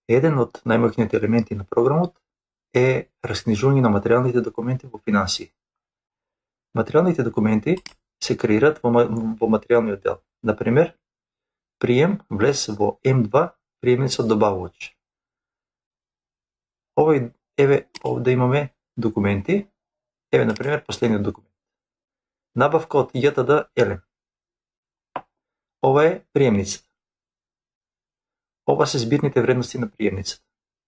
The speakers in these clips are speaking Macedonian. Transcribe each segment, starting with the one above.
Еден од најмоćните елементи на програмот е раскнижување на материјалните документи во финансии. Материјалните документи се креираат во материјалниот дел. Например, прием влез во М2 приемницот добавувач. Еве овде имаме документи. Еве, например, последниот документ. Набавка од ЈТД Елем. Ова е приемницата. Ова се збирните вредности на приемницата.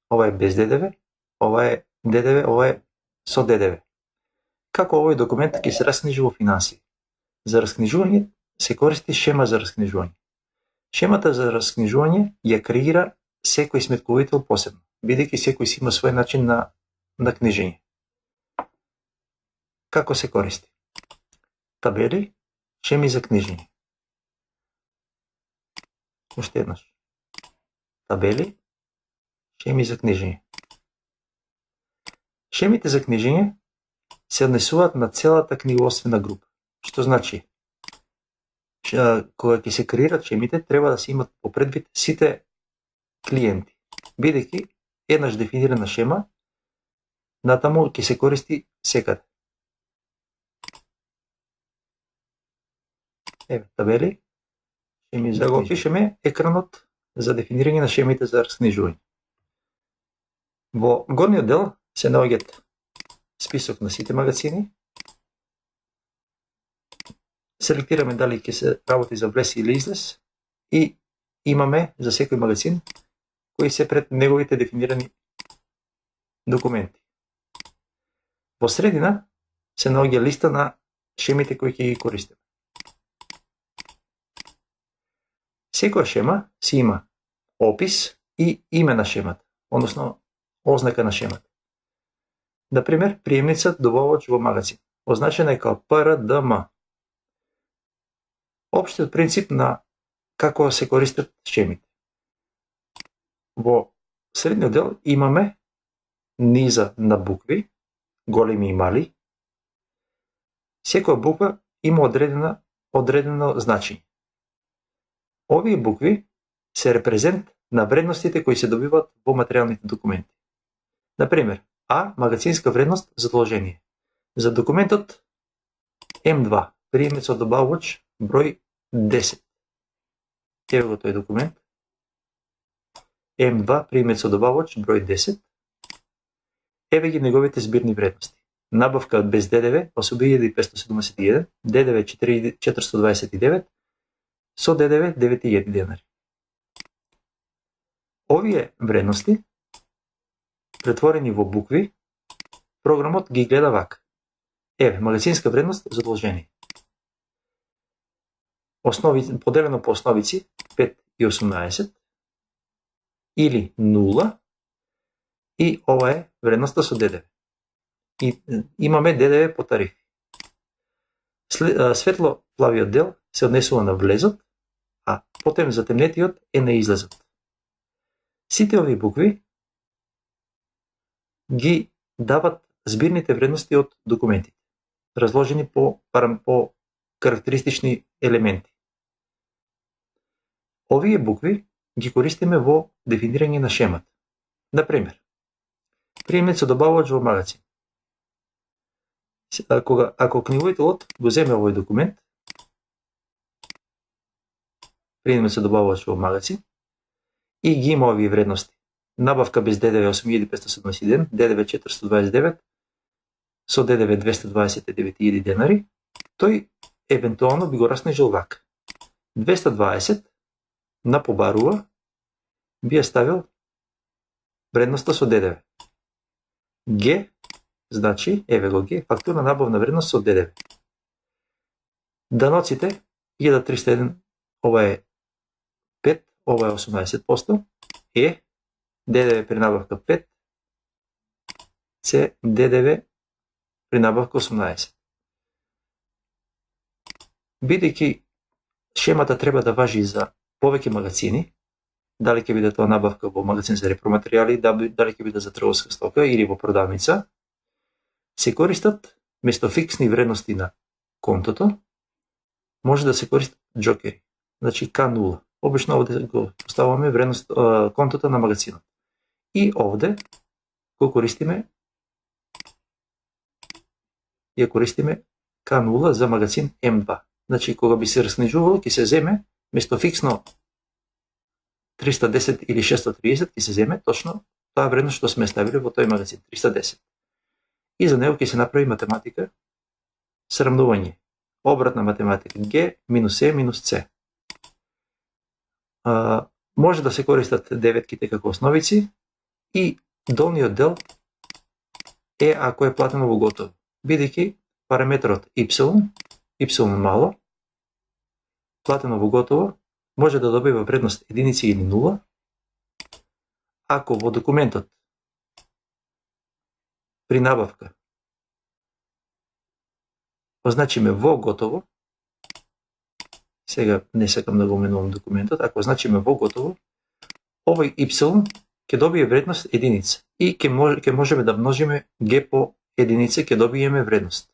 Ова е без ДДВ, ова е ДДВ, ова е со ДДВ. Како овој документ ќе се раскнижи во финансии? За раскнижување се користи шема за раскнижување. Шемата за раскнижување ја креира секој сметководител посебно, бидејќи секој си има свој начин на книжење. Како се користи? Табели, шеми за книжење. Уште еднаш. Табели, шеми за книжење. Шемите за книжење се однесуваат на целата книгоствена група. Што значи? Кога ќе се креират шемите, треба да се имат по предвид сите клиенти. Бидејќи еднаш дефинирана шема, натаму ќе се користи секаде. Еве, табели, шеми за да го пишеме екранот за дефинирање на шемите за раскнижување. Во горниот дел се наоѓаат список на сите магазини. Селектираме дали ќе се работи за влез или излез и имаме за секој магазин кои се пред неговите дефинирани документи. Во средина се наоѓа листа на шемите кои ќе ги користиме. Секоја шема си има опис и име на шемата, односно ознака на шемата. Например, приемница добавувач во магазин, означена е као ПРДМ. Општиот принцип на како се користат шемите. Во средниот дел имаме низа на букви, големи и мали. Секоја буква има одредено значење. Овие букви се репрезент на вредностите кои се добиваат во материјалните документи. Например, А, магазинска вредност задолжение. За документот М2, приемницот добавувач број 10. Еве го тој документ. М2, приемницот добавувач број 10. Еве ги неговите збирни вредности. Набавка без ДДВ 8571, ДДВ 429, со ДДВ 9000 денари. Овие вредности претворени во букви, програмот ги гледа вака. Еве, магазинска вредност задолжение. Поделено по основици 5 и 18 или 0 и ова е вредноста со ДДВ. И имаме ДДВ по тарифи. Светло плавиот дел се однесува на влезот, а потем затемнетиот е на излезот. Сите овие букви ги дават збирните вредности од документите, разложени по карактеристични елементи. Овие букви ги користиме во дефинирање на шемата. Например, приемница добавувач во магазин. Ако книговителот го земе овој документ, приемница добавувач во магазин, и ги има овие вредности. Набавка без ДДВ 8571, ДДВ 429, со ДДВ 229.000 денари, тој евентуално би го раскнижил вака. 220 на побарува би ја ставил вредноста со ДДВ. Г, значи, еве го Г, фактура набавна вредност со ДДВ. Даноците 1301, ова е 5, ова е 18%, Е, ДДВ при набавка 5, С, ДДВ при набавка 18. Бидејќи шемата треба да важи за повеќе магазини, дали ќе биде тоа набавка во магазин за репроматеријали, дали ќе биде за трговска стока или во продавница, се користат место фиксни вредности на контото, може да се користат джокери, значи К0. Обично овде го поставаме вредност контото на магазинот. И овде го користиме, ја користиме К0 за магазин М2. Значи, кога би се раскнижувало, ќе се земе, место фиксно 310 или 630, ќе се земе точно таа вредност што сме ставили во тој магазин, 310. И за него ќе се направи математика, сравнување. Обратна математика, G минус E минус C. Може да се користат деветките како основици и долниот дел е ако е платено во готово, бидејќи параметрот y мало, платено во готово, може да добива вредност единици или нула, ако во документот при набавка означиме во готово, сега не сакам да го менувам документот, ако означиме во готово, овој y ќе добие вредност единица и ќе можеме да множиме g по единица, ќе добиеме вредност.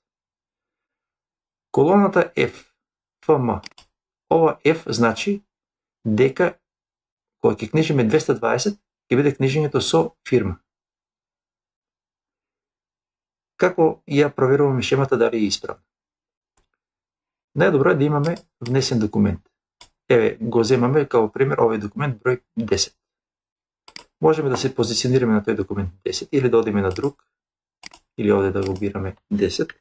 Колоната F, FM, ова F значи дека кога ќе книжиме 220, ќе биде книжењето со фирма. Како ја проверуваме шемата дали е исправна? Најдобро е да имаме внесен документ. Еве, го земаме како пример овој документ број 10. Можеме да се позиционираме на тој документ 10 или да одиме на друг, или овде да го бираме 10.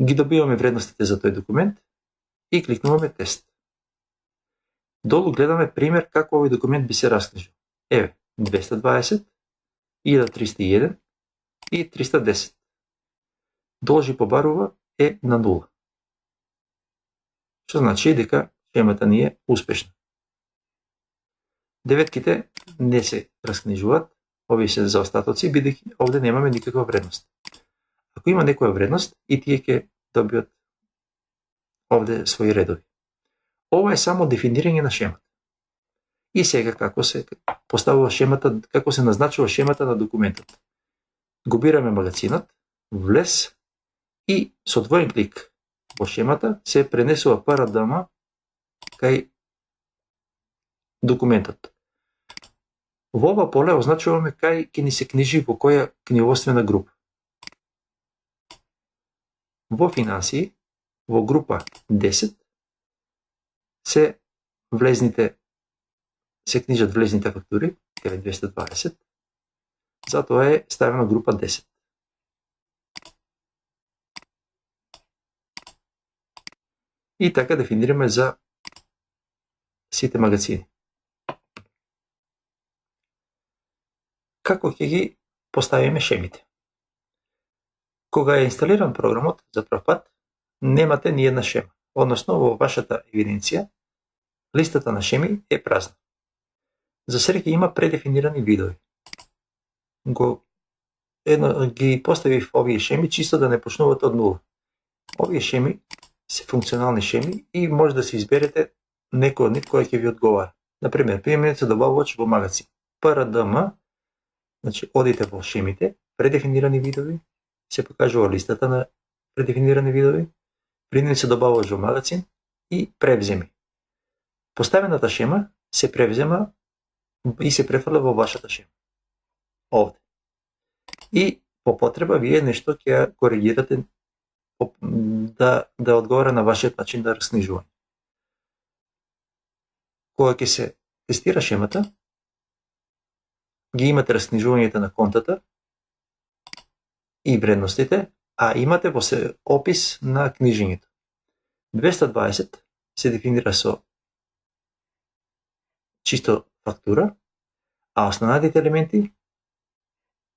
Ги добиваме вредностите за тој документ и кликнуваме тест. Долу гледаме пример како овој документ би се раскнижил. Еве, 220, 1301 и 310. Должи побарува е на 0. Што значи дека шемата ни е успешна. Деветките не се раскнижуваат, овие се за остатоци, бидејќи овде немаме никаква вредност. Ако има некоја вредност, и тие ќе добиат овде своји редови. Ова е само дефинирање на шемата. И сега како се поставува шемата, како се назначува шемата на документот. Го бираме магазинот, влез и со двоен клик во шемата се пренесува парадама кај документот. Во ова поле означуваме кај ќе ни се книжи во која книговодствена група. Во финансии, во група 10, се книжат влезните фактури, кај 220, затоа е ставено група 10. И така дефинираме за сите магазини. Како ќе ги поставиме шемите? Кога е инсталиран програмот за прв пат, немате ни една шема, односно во вашата евиденција листата на шеми е празна. За среќа има предефинирани видови. Ги поставив овие шеми чисто да не почнуват од нула. Овие шеми се функционални шеми и може да се изберете некој од нив кој ќе ви одговара. Например, приемница добавувач во магазин. ПРДМ, значи одите во шемите, предефинирани видови, се покажува листата на предефинирани видови, приемница добавувач во магазин и превземи. Поставената шема се превзема и се префрла во вашата шема. Овде. И по потреба вие нешто ќе ја коригирате да одговара на вашиот начин на раскнижување. Кога ќе се тестира шемата, ги имате раскнижувањето на контата и вредностите, а имате во се опис на книжењето. 220 се дефинира со чисто фактура, а останатите елементи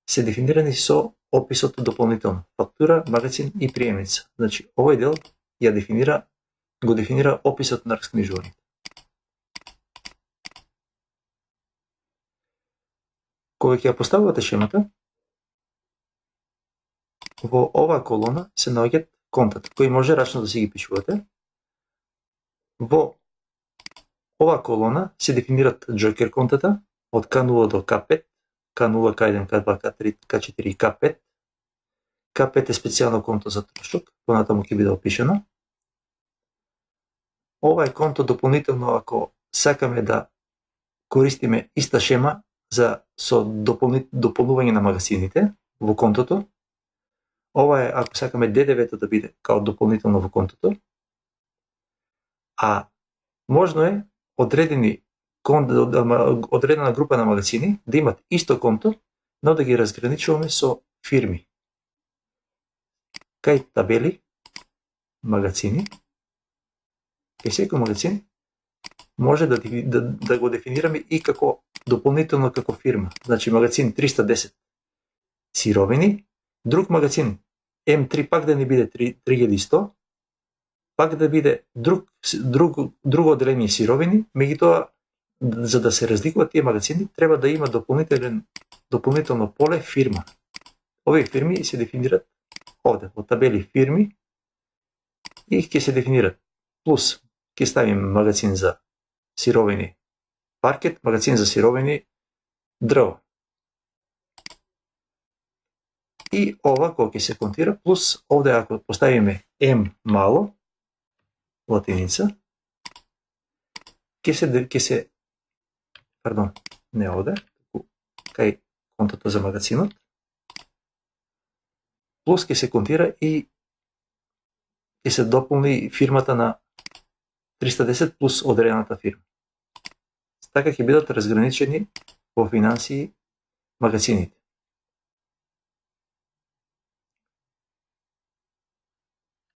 се дефинирани со описот дополнително. Фактура, магазин и приемница. Значи, овој дел го дефинира описот на раскнижување. Кога ќе ја поставувате шемата, во оваа колона се наоѓаат контата, кои може рачно да си ги пишувате. Во оваа колона се дефинират джокер контата од К0 до К5, К0, К1, К2, К3, К4 и К5. К5 е специјално конто за трошок, понатаму ќе биде опишено. Ова е конто дополнително ако сакаме да користиме иста шема со дополнување на магазините во контото. Ова е ако сакаме ДДВ-то да биде као дополнително во контото. А можно е одредена група на магазини да имат исто конто, но да ги разграничуваме со фирми. Кај табели, магазини, кај секој магазин може да го дефинираме и како дополнително како фирма. Значи магазин 310 сировини, друг магазин М3 пак да не биде 3100, пак да биде друго одделение сировини, меѓутоа за да се разликуваат тие магазини треба да има дополнително поле фирма. Овие фирми се дефинират овде во табели фирми и ќе се дефинират плюс ќе ставиме магазин за сировини паркет, магазин за сировини дрво. И ова кога ќе се контира плюс овде ако поставиме М мало латиница не овде, кај контото за магазинот, плюс ќе се контира и ќе се дополни фирмата на 310 плюс одредената фирма. Така ќе бидат разграничени во финансии магазините.